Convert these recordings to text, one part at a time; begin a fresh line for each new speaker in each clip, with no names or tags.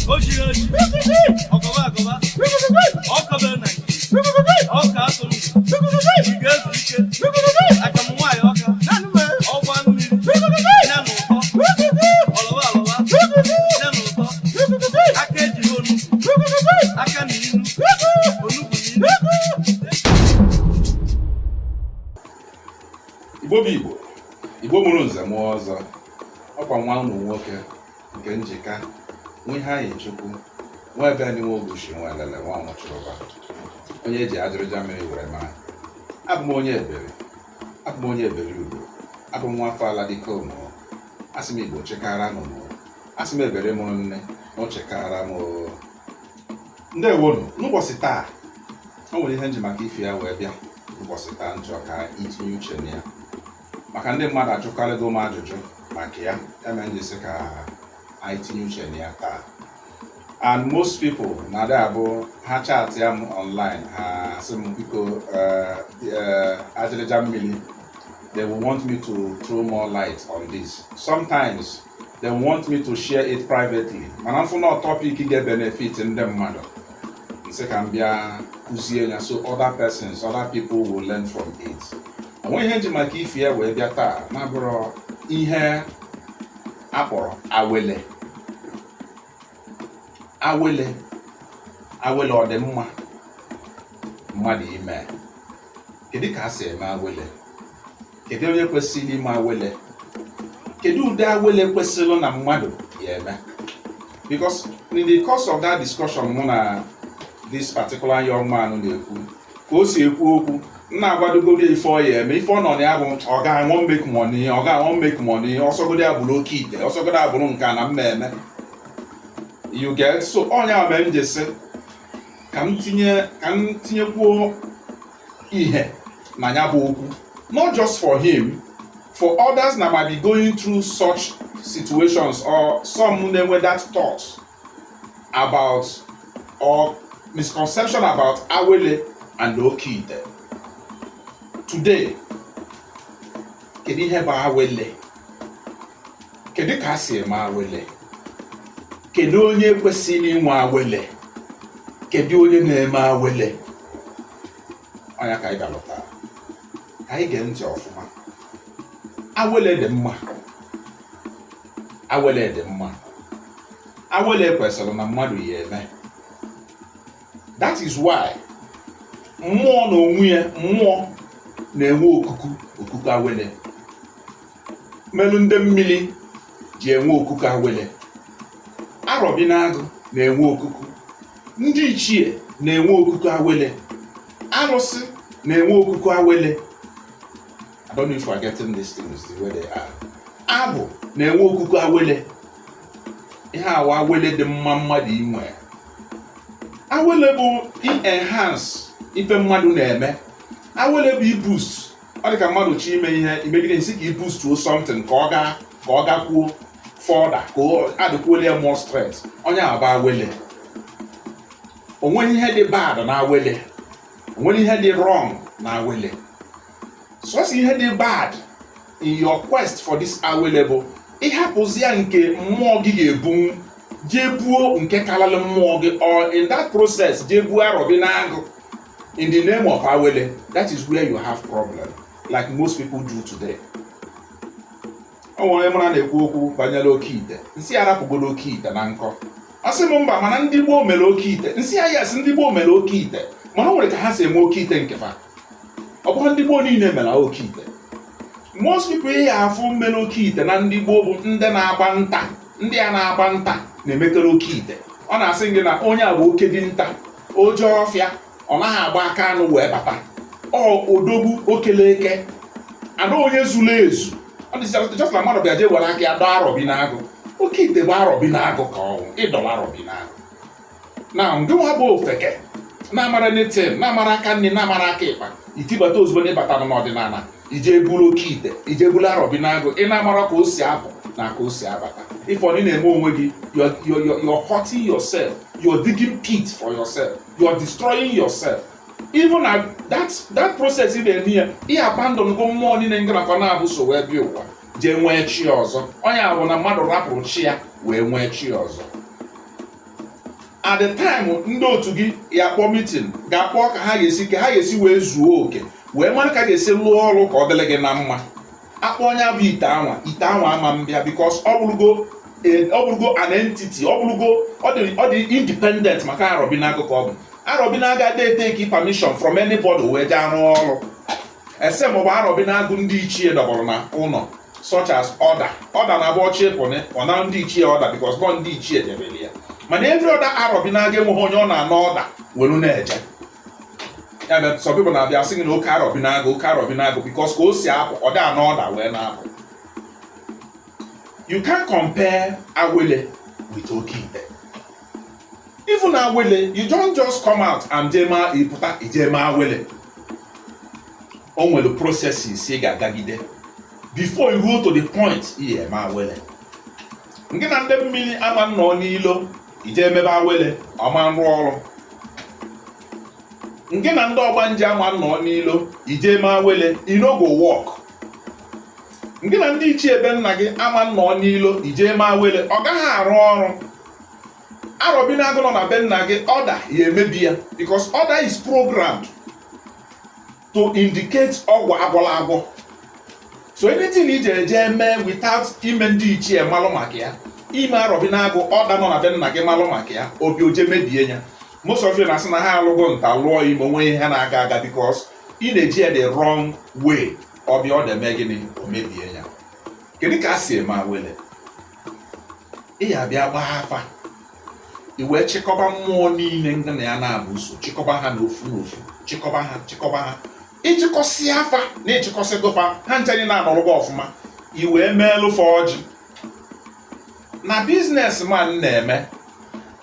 Oji. Okoba. Okoba na. Oka atụrụ. Ige ezu ike. Akamụ nwanyị ọka. Ọgba mmiri. Ya na ụtọ. Ọlọba. Ya na ụtọ. Aka eji onu. Aka na inu. Onugbu n'inu. Igbo mụrụ nze mụọ ọzọ. Ọkwa nwa ụmụ nwoke nke njika nwe ha yi chukwu nwa ebe anyị nwe ogushi nwa elele nwa nwụchụrụba onye eji ajịrịja mmiri were mara. Abụ m onye ebere ugbo. Abụ m nwa afọ ala dịka ụmụ. Asị m Igbo chekara m ụmụ. Asị m ebere mụrụ nne na o chekara m. Ndewonu. N'ụbọchị taa o nwere ihe nji maka ife ya wee bịa. Ụbọchị taa nchọ ka itinye uche na ya maka ndị mmadụ ajụkarịgo m ajụjụ maka ya mere m ji sị ka anyị tinye uche na ya taa. And most people na dị abụ ha chat ya m online ha sị m biko ajịrịja mmiri. They will want me to throw more light on this. Sometimes they want me to share it privately. Mana mfụ na topic ga-benefit ndị mmadụ nsị ka m bịa kụzie ya so other people will learn from it. Onwe ihe nji maka ife ya wee bịa taa na-abụrụ ihe akpọrọ awele. Awele ọ dị mma mmadụ ime? Kedu ka a si eme awele? Kedu onye kwesịrị ime awele? Kedu ụdị awele kwesịrị na mmadụ ya eme? Because in the course of that discussion mụ na this particular young man na-ekwu ka o si ekwu okwu na-agwadogoro ife ọ ya eme. Ife ọ nọ na ya bụ ọ ga-anwụ make money ọsọgodo ya bụrụ oke ite ọsọgodo ya bụrụ nke na mmemme. You get? So ọnya mere m ji sị ka m tinyekwuo ihe na ya bụ okwu, not just for him, for others that might be going through such situations or some na-enwe that thought about or misconception about awele and oke ite. Today, kedu ihe bụ awele? Kedu ka a si eme awele? Kedu onye kwesịrị inwe awele? Kedu onye na-eme awele? Ọnya ka anyị ga-alọta. Ka anyị gee ntị ọfụma. Awele dị mma. Awele kwesịrị na mmadụ ya eme. That is why mmụọ na onwe ya na-enwe okuku awele. Melu ndị mmiri ji enwe okuku awele. Arọbinagụ na-enwe okuku. Ndị ichie na-enwe okuku awele. Arụsị na-enwe okuku awele. I don't know if you are getting these things the way they are. Abụ na-enwe okuku awele. Ihe awa awele dị mma mmadụ inwe. Awele bụ enhance ife mmadụ na-eme. Awele bụ iboost. Ọ dị ka mmadụ chi ime ihe imegide nsị ka iboost something ka ọ gakwuo further ka ọ adịkwuole ya more strength. Onye aba awele. Onweghị ihe dị bad na awele. Onweghị ihe dị wrong na awele. So ihe dị bad in your quest for this awele bụ ịhapụzi ya nke mmụọ gị ga-ebu jee buo nke kalala mmụọ gị, or in that process jee buo arọbinagụ in the name of awele. That is where you have problem, like most people do today. O nwere mara na-ekwu okwu banyere oke ite. Nsị arapụgodo oke ite na nkọ. Ọ sị m mba, mana ndị Gboo mere oke ite. Nsị ya yes, ndị Gboo mere oke ite, mana o nwere ka ha si eme oke ite nke fa. Ọ bụghị ndị Gboo niile mere oke ite. Most people ya afụ mere oke ite na ndị Gboo bụ ndị na-agba nta. Ndị a na-agba nta na-emekere oke ite. Ọ na-asị gị na onye a bụ oke dị nta, oje ọfịa, ọ naghị agba aka anụ wee bata. Ọ odogwu okeleke, ada onye zuru ezu. Ọ dị just na mmadụ bịa jee were aka ya dọọ arọbinagụ. Oke ite bụ arọbinagụ ka ọ bụ ịdọla arọbinagụ. Na ndị nwa bụ ofeke na-amara netin, na-amara aka nne, na-amara aka ịkpa, itibata ozugbo n'ịbata n'ọdịnala, ije buru oke ite, ije buru arọbinagụ, ị na-amara ka o si apụ na ka o si abata. Ifọ ị na-eme onwe gị, you're hurting yourself, you're digging pit for yourself, you're destroying yourself. Even at that process ị na-eme ya, ị abandon go mmụọ niile ngarafa na-abụ so wee bịa ụwa jee nwee chi ọzọ. Onye ahụ na mmadụ rapụrụ chi ya wee nwee chi ọzọ. at the time ndị otu gị ya kpọọ meeting ga-akpọ ka ha ga-esi wee zuo oke wee mara ka ga-esi lụọ ọrụ ka ọ dịrị gị na mma. Akpọ onye bụ ite anwa ama mbịa because ọ bụrụgo an entity, ọ dị independent maka Arobinago ka ọ bụ. Arobinago adịghị take permission from anybody wee jee arụ ọrụ ese maọbụ Arobinago ndị ichie dọbọrọ na ụlọ such as order na-agba ọchị ọ na ndị ichie order because nọ ndị ichie debere ya. Mana every other Arobinago enweghị onye ọ na-ana ọda welu na-eje. Ya bụ some people na-abịa sị gị na oke Arobinago because ka o si apụ ọ dị ana ọda wee na-apụ. You can't compare Awele with Okite. Even Awele, you don't just come out and jema iputa ijema Awele. O nwere processes ị ga-agagide before you go to the point ihe ma Awele. Nke na ndị mmiri ama nnọọ n'ilo ije emebe Awele ọma nrụ ọrụ. Nke na ndị ọgbanje ama nnọọ n'ilo ije eme Awele e no go work. Nke na ndị ichie ebe nna gị ama nnọọ n'ilo ije eme Awele ọ gaghị arụ ọrụ. Arobinago nọ na be nna gị order ya emebi ya because order is programmed to indicate ọgwụ agwọ. So anything ije eje eme without ime ndị ichie malụ maka ya, ime Arobinago order nọ na be nna gị malụ maka ya, obi oje mebie ya. Most of you na-asị na ha alụgo nta lụọ ime onwe ihe ha na-aga aga because ị na-eji ya the wrong way. Ọbịa ọ na-eme gịnị o mebie ya. Kedu ka a si eme Awele? Ị ya bịa gbaa afa i wee chịkọba mmụọ niile ndị na ya na-abụ so chịkọba ha n'ofu chịkọba ha ịchịkọsị afa na ịchịkọsị gụfa ha nchanye na-anọrọba ọfụma i wee meelụ fa ọjị na biznesman na-eme.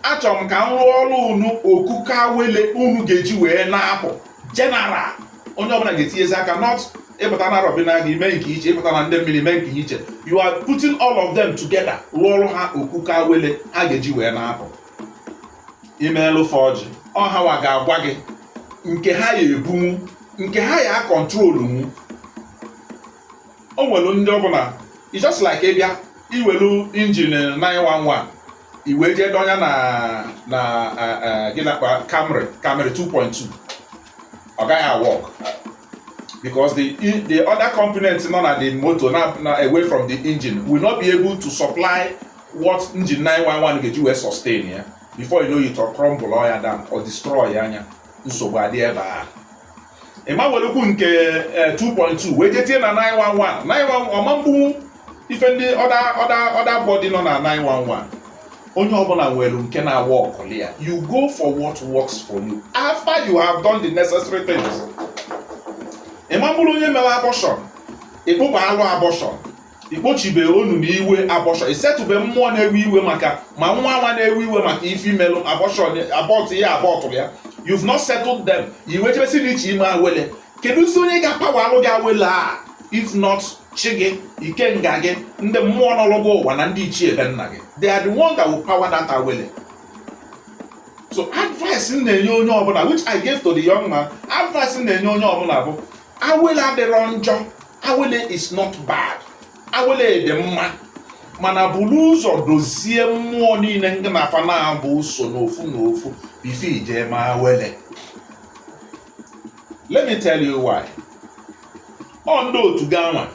Achọrọ m ka m rụọ ọrụ unu okuko Awele unu ga-eji wee na-apụ general. Onye ọbụla ga-etinyezi aka not ịpụta na Arobinago ime nke iche, ịpụta na ndị mmiri ime nke iche. You are putting all of them together rụọ ọrụ ha okuko Awele ha ga-eji wee na-apụ. Imeelụ fọji ọha wa ga-agwa gị nke ha ya ebunwu, nke ha ya kọntrolu. O nwere ndị ọbụla it's just like ịbịa iwelu injin 911 iwe jee donya na gị na Camry 2.2 ọ gaghị work because the other components nọ na the motor na away from the engine will not be able to supply what engine 911 ga-eji wee sustain ya. Before you know it or crumble or ya down or destroy ya anya nsogbu adị ebe a. Ịma welukwu nke 2.2 wee jetie na 911 ọma mgbu ife ndị other body nọ na 911. Onye ọbụla nwere nke na-work ya. You go for what works for you after you have done the necessary things. Ịma bụrụ onye mere abortion ịkpụba alụ abortion ikpochibe onu na iwe abortion isetube mmụọ na-ewe iwe maka ma nwa na-ewe iwe maka ife imelụ abortion abort ya abort ya. You've not settled them. Iwe jebesi n'iche ime Awele. Kedu si onye ga-pawa alụ gị Awele a if not chi gị ikenga gị ndị mmụọ n'ọlụgụ ụwa na ndị ichie ebe nna gị? They are the one that will power that Awele. So advice m na-enye onye ọbụla which I gave to the young man, advice m na-enye onye ọbụla bụ Awele adịrọ njọ. Awele is not bad. Awele dị mma mana buru ụzọ dozie mmụọ niile ndị na-afa na-abụ so n'ofu bifo ije ma Awele. Let me tell you why. Ndị otu ga-anwa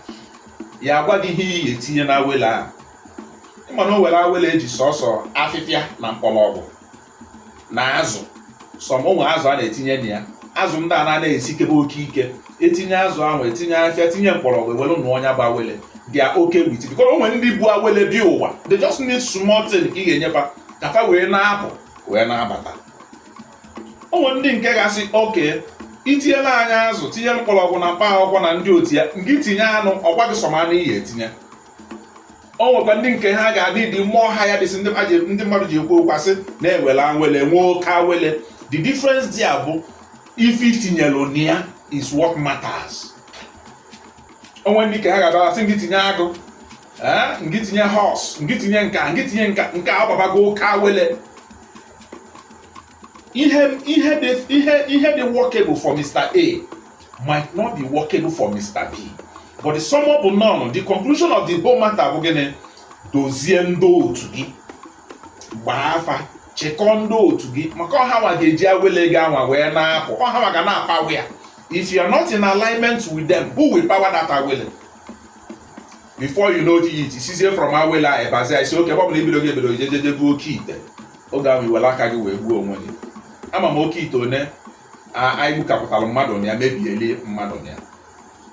ya agwa gị ihe ị etinye na Awele a. Ịma na o were Awele eji sọsọ afịfịa na mkpọrọgwụ na azụ. Ụmụ azụ a na-etinye na ya. Azụ ndị a na-esikebe oke ike. Etinye azụ ahụ, etinye afịa, tinye mkpọrọgwụ ewelu na ọnya bụ Awele. They are okay with it because when ndị bụ Awele bi ụwa, they just need small thing ka ị ga-enyefa ka fa wee na-apụ wee na-abata. O nwere ndị nke ga-asị okay itinyela anya azụ tinye mkpọrọgwụ na mkpa akwụkwọ na ndị otu ya nke itinye anụ ọgwa gị sọma n'ihi etinye. O nwekwa ndị nke ha ga-adị dị mmụọ ha ya dịsị ndị mmadụ ji ekwu okwu asị na-ewele Awele nwee oke Awele. The difference there bụ ife itinyelu na ya is what matters. Onwe ndị ka ha ga-adọla sị ngị tinye agụ ngị tinye horse ngị tinye nke agbabago oke Awele. Ihe dị workable for Mr. A might not be workable for Mr. B. But the sum up of none, the conclusion of the whole matter bụ gịnị? Dozie ndị otu gị gbaa afa chịkọ ndị otu gị maka ọha nwa ga-eji awele gị anwa wee na-apụ, ọha nwa ga na-apawe ya. If you are not in alignment with them, who will power that awele? Before you know it, it's easier from awele ebazi. I say okay, ọ bụla ebido jeje bụ oke ite, oge ahụ iwere aka gị wee gbuo onwe gị. Ama m oke ite one anyị gbukapụtara mmadụ na ya, mebieli mmadụ na ya.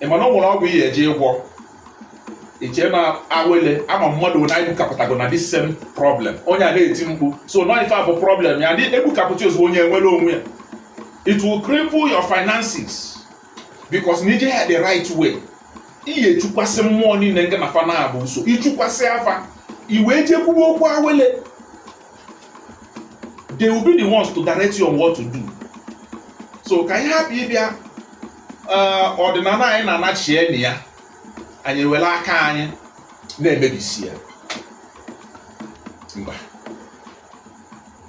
Ị ma na ọ nwere ọgwụ ihe eje ịgwọ iche na awele, ama mmadụ na egbukapụtago na this same problem, onye a na-eti mkpu, so nọ ife a bụ problem ya, ndị egbukapụta ozugbo onye enwere onwe ya. It will cripple your finances because n'ije ha the right way. Ihe chukwasị mmụọ niile nke na fa na-abụ nso, ichukwasị afa iwe je kwuo okwu awele, they will be the ones to direct you on what to do. So ka anyị hapụ ịbịa ọdịnala anyị na-anachie na ya, anyị were aka anyị na-emebisi ya. Mba.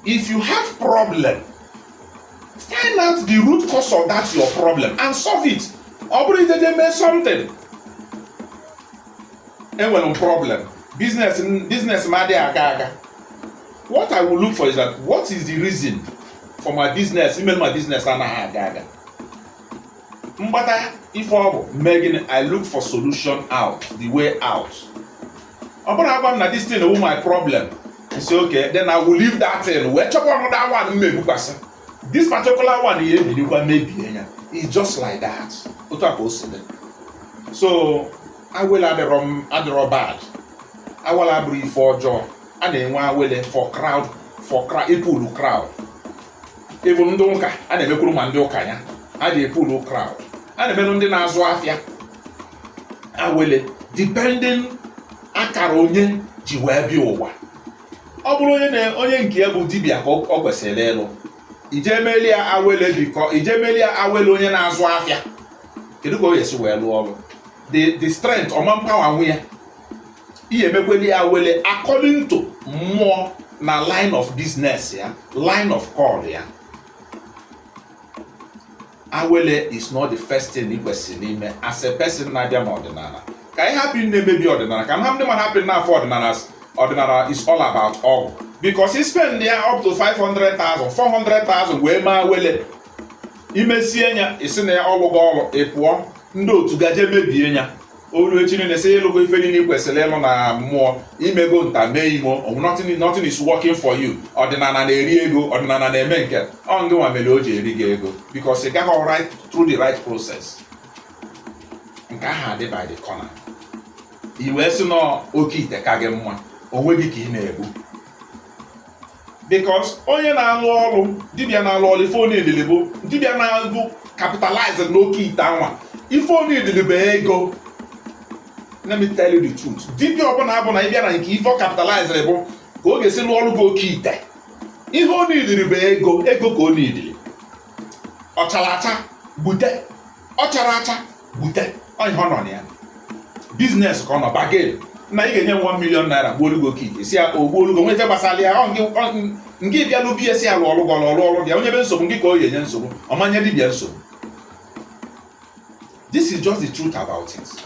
If you have problem, find out the root cause of that your problem and solve it. Ọ bụrụ ije mee something, enwere m problem, business m adịghị aga. What I will look for is that what is the reason for my business, email my business anaghị aga. Mgbata ife ọ bụ megin, I look for solution out, the way out. Ọ bụrụ agwa m na this thing will my problem, I say okay, then I will leave that thing wee chọkwa another one mmebukwasị. This particular one ihe ebilikwa mebie ya. It's just like that. Otu aka o si dị. So awele adịrọ bad. Awele abụrụ ife ọjọọ. A na-enwe awele for crowd, ipulu crowd. Even ndị ụka, a na-emekwuru ma ndị ụka ya, a na-epulu crowd. A na-emenụ ndị na-azụ afịa awele depending akara onye ji wee bịa ụwa. Ọ bụrụ onye nke ya bụ dibịa ka ọ kwesịrị ịlụ, ije melia awele onye na-azụ afịa, kedu ka o yesi wee lụọ ọrụ? The strength ọma mpawa nwe ya, ihe emekweli awele according to mmụọ na line of business ya, line of call ya. Awele is not the first thing ị kwesịrị ime as a person na-abịa n'ọdịnala. Ka anyị hapụ na-emebi ọdịnala, ka ndị mmadụ hapụ n'afọ ọdịnala is all about ọgwụ. Because he spend ya up to 500,000, 400,000 wee maa awele. Imesie nya isi na ya ọlụgo ọlụ, ị pụọ, ndị otu gaje mebie ya. Olu echiri na-esi ịlụgo ife niile kwesịrị ịlụ na mmụọ, imego nta mee imo, nothing is working for you. Ọdịnala na-eri ego, ọdịnala na-eme nke ọ ngị nwa mere o ji eri gị ego because ị gaghị right through the right process. Nke ahụ adị by the corner. I wee sị na oke ite ka gị mma, onwe gị ka ị na-ebu. Because onye na-alụ ọrụ, dibịa na-alụ ọrụ, ife onye edele bụ dibịa na-alụ capitalize n'oke ite anwa, ife onye edele bụ ego. Let me tell you the truth. Dibịa ọbụla abụ na ịbịa na nke ife ọ capitalize bụ ka ọ ga-esi lụọ ọrụ gị oke ite. Ihe ọ na-ediri bụ ego ka ọ na-ediri. Ọ chara acha bute, ọ chara acha bute, ọ ihe ọ nọ na ya. Business ka ọ nọ bargain. Na ị ga-enye 1 million naira gbuo olugo oke ite, si ya ogbuolugo nwe ife gbasara ya, nke bịa n'ubi esi alụ ọrụ gị, onye be nsogbu gị ka ọ ga-enye nsogbu, ọ manye dibịa nsogbu. This is just the truth about it.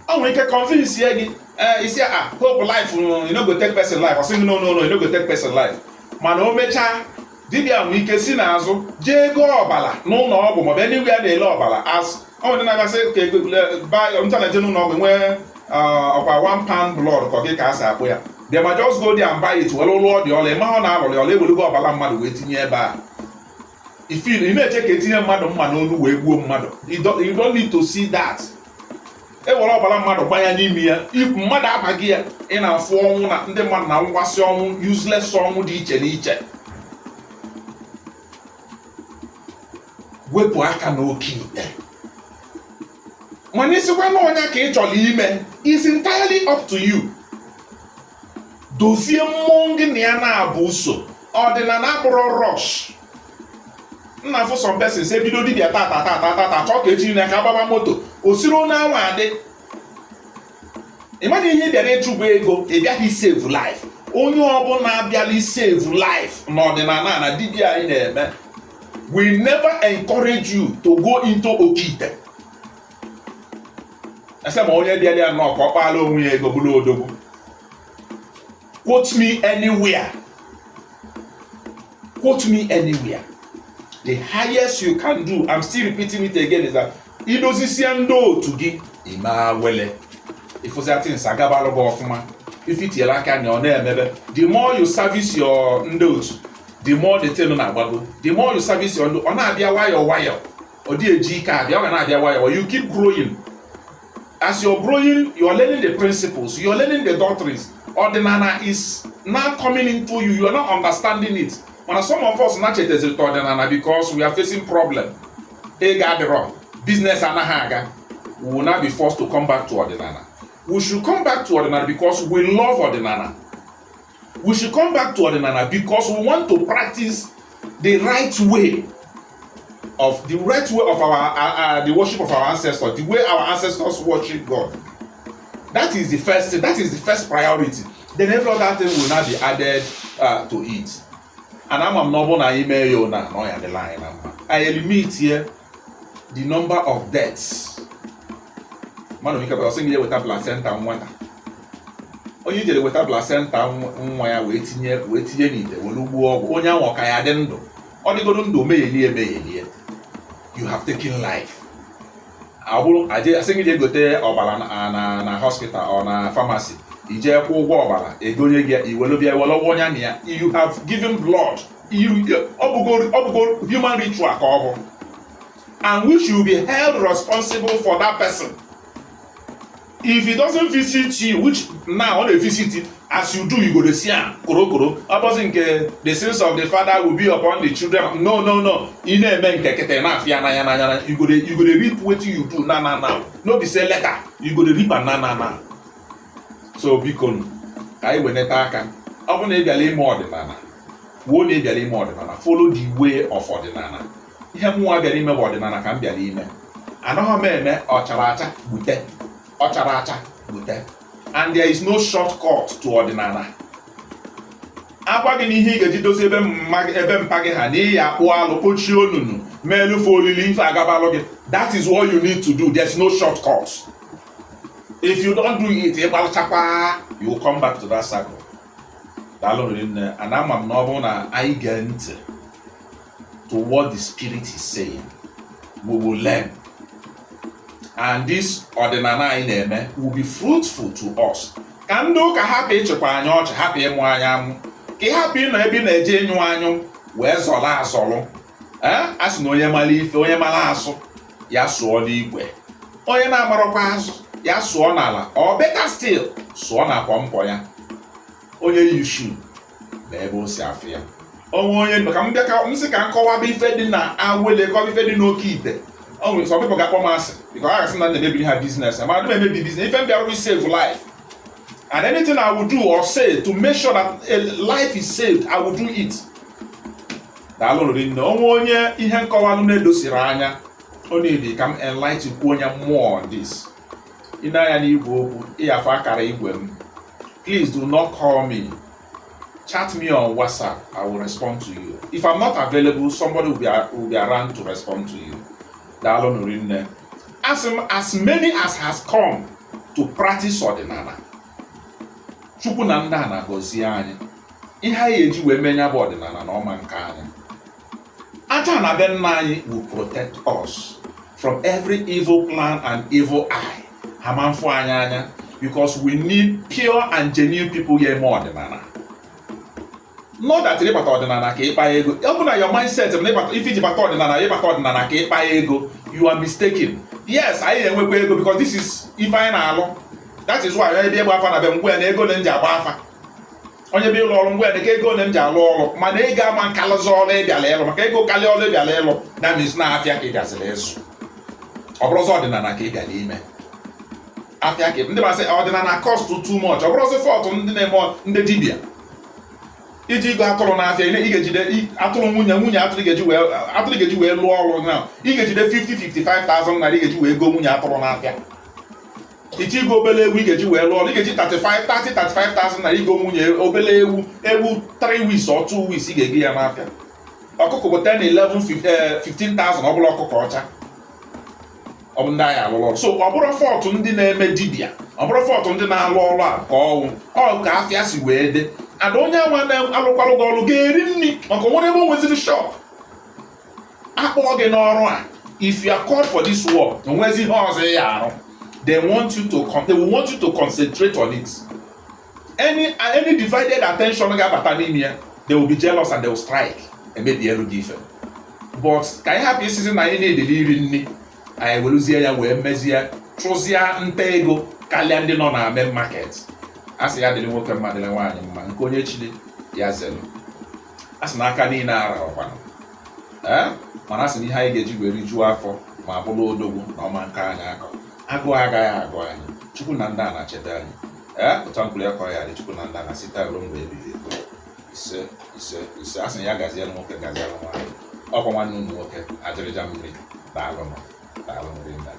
I nwere ike convince gị isi hope life, you no go take person life, or say no, you no go take person life. Mana o mechaa dibịa nwere ike si n'azụ jee ego ọbala n'ụlọ ọgwụ maọbụ enigwe ya na-ele ọbala as ọ dị na-agasị ka ntanaje n'ụlọ ọgwụ nwee ọkwa 1 pound blood ka ọ gị ka a si akpụ ya. They might just go there and buy it were lụọ dị ọla, ịma ọ na-alụrị ọla ewelugo ọbala mmadụ wee tinye ebe a. Ị na-eche ka etinye mmadụ mma n'olu wee gbuo mmadụ. You don't need to see that. Ewere ọbara mmadụ gbanya n'ime ya, mmadụ abaghị ya, ị na-afụ ọnwụ na ndị mmadụ na ngwasị ọnwụ, useless ọnwụ dị iche n'iche. Wepụ aka n'oke ite. Mana isikwa na onye ka ị chọrọ ime is entirely up to you. Dozie mmụọ gị na ya na-abụ ụso. Ọdịnala abụrụ rush. Nna afụ some persons ebido dibịa tata chọọ ka echi na ka agbaba moto, o siri onye anwa adị. Ị mara ihe bịara ịchụgbu ego, ị bịaghị save life. Onye ọbụla abịala save life n'ọdịnala na dibịa anyị na-eme, we never encourage you to go into okite. Ese ma onye bịara ya nnọọ ka ọ kpaala onwe ya ego bụrụ odogwu. Quote me anywhere quote me anywhere. The highest you can do, I'm still repeating it again, is that idozisia ndị otu gị ime awele. Ifụzia things agabalụ gị ọfụma. If itinyere aka na ọ na-emebe, the more you service your ndị otu, the more the thing na-agbago. The more you service your ndị, ọ na-abịa nwayọọ. Ọ dị eji ike abịa, ọ ga na-abịa nwayọọ. You keep growing. As you're growing, you're learning the principles, you're learning the doctrines. Ọdịnala is now coming into you, you're not understanding it. When some of us not chetezi ọdịnala because we are facing problem. Ego adịrọ, business anaghị aga. We will not be forced to come back to ọdịnala. We should come back to ọdịnala because we love ọdịnala. We should come back to ọdịnala because we want to practice the right way of our the worship of our ancestors, the way our ancestors worship God. That is the first priority. Then every other thing will not be added to it. And I'm not na email you na no ya the line. I limit here the number of deaths. Man, we can sing here with a placenta nwata. Onye jere weta placenta nwa ya wee tinye n'ite were ugbu ọgwụ onye ahụ ka ya dị ndụ. Ọ dịgoro ndụ meyelie. You have taken life. Abụrụ asị gị je gote ọbara na hospital or na pharmacy. Ije kwụ ụgwọ ọbara egonye gị iwelu bịa iwelu onye na ya. You have given blood. Ọ bụgo human ritual ka ọ bụ. And we should be held responsible for that person. If he doesn't visit you, which now when they visit it, as you do, you go to see him. Koro. Opposite the sins of the father will be upon the children. No. You go to reap what you do now. No be say later. You go to reap and now. So bikon, I will not aka. Open a galley more than nana. Won't a galley more than nana. Follow the way of ordinana. Ihe more galley more than nana can be a lime. Another man or characha with and there is no shortcut to ọdịnala. Agwa gị n'ihe ị ga-eji dozie ebe mpa gị ha n'ihi akpụ alụ kpochie onunu meelu fe olili ife agabalụ gị. That is what you need to do. There's no shortcut. If you don't do it, ịgbalụchakwa, you will come back to that circle. Daalụ nne, and ama m na ọ bụrụ na anyị gee ntị to what the spirit is saying, we will learn. And this ọdịnala anyị na-eme will be fruitful to us. Ka ndị ụka hapụ ịchịkwa anyị ọchị, hapụ ịmụ anyị amụ, ka ị hapụ ịnọ ebe ị na-eje ịnyụ anyụ wee zọlụ. A sị na onye mara ife, onye mara asụ, ya sụọ n'igwe. Onye na-amarọkwa azụ, ya sụọ n'ala. Or better still, sụọ n'akwa mpọ ya. Onye yi shoe na ebe o si afụ ya. Onye ka m bịa ka m sị ka m kọwaba ife dị na awele, kọwa ife dị n'oke ite. Some people get commerce because I see that they maybe have business. And I maybe business. If they always save life, and anything I will do or say to make sure that a life is saved, I will do it. That alone, no one ihe nkọwa na-edosiri anya. Only they can enlighten you more on this. Please do not call me. Chat me on WhatsApp. I will respond to you. If I'm not available, somebody will be around to respond to you. As many as has come to practice ọdịnala, Chukwu na ndị a na-agọzie anyị. Ihe anyị eji wee menye bụ ọdịnala na ọma nke anyị. Aja na be nna anyị will protect us from every evil plan and evil eye. Ha ma mfụ anyị anya because we need pure and genuine people here more ọdịnala. Not that ịbata ọdịnala ka ịkpa ego. Ọ bụ na your mindset if iji bata ọdịnala ka ịkpa ego, you are mistaken. Yes, anyị enwekwa ego because this is ife anyị na-alụ. That is why onye bịa gba afa na be ngwe na ego na nji agba afa. Onye bịa ụlọ ọrụ ngwe na ego na nji alụ ọrụ. Mana ego ama nkalụzi ọrụ ịbịala ịlụ maka ego kalị ọrụ ịbịala ịlụ. That means na afịa ka ịbịazịla ịzụ. Ọ bụrụzị ọdịnala ka ịbịala ime. Afịa ka ndị masị ọdịnala cost too much. Ọ bụrụzị fọtụ ndị na-eme ndị dibịa. Iji go atụrụ n'afịa ị ga-ejide atụrụ nwunye atụrụ ga-eji wee lụọ ọrụ na ị ga-ejide 50-55,000 naira ị ga-eji wee go nwunye atụrụ n'afịa. Iji go obele ewu ị ga-eji wee lụọ ọrụ ị ga-eji 35,000 naira igo nwunye obele ewu 3 weeks or 2 weeks ị ga-ege ya n'afịa. Ọkụkọ bụ 10, 11, 15,000 ọ bụla ọkụkọ ọcha. Ọ bụ ndị agha alụrụ ọrụ. So ọ bụrụ fọtụ ndị na-eme dibịa, ọ bụrụ fọtụ ndị na-alụ ọrụ a ka ọnwụ ọ ka afịa si wee dị. and onye nwa na-alụkwalụ gị ọrụ ga-eri nri maka onwere ebe o nweziri shop akpọ gị n'ọrụ a. If you are called for this work, onwezi ihe ọzọ ya arụ, they will want you to concentrate on it. Any divided attention ga-abata n'ime ya, they will be jealous and they will strike emebi elu gị ife. But ka anyị hapụ isizi na anyị na-edeli iri nri, anyị weluzie ya wee mezie chụzie nta ego karịa ndị nọ na main market. A sị ya dịrị nwoke mma dịrị nwaanyị mma, nke onye chili ya zelu. A sị na aka niile ara ọkwanụ. Mana a sị na ihe anyị ga-eji wee rijuo afọ ma bụrụ odogwu na ọma nke anyị akọ. Agụụ agaghị agụ anyị. Chukwu na ndị a na-achebe anyị. Ụta mkpụrụ ya kọrọ ya dị Chukwu na ndị a na site ruo mgbe ebighị ebi. Ise a sị na ya gaziere nwoke gaziere nwaanyị. Ọkwa nwanne unu nwoke Ajịrịja Mmiri. Daalụ nri nda.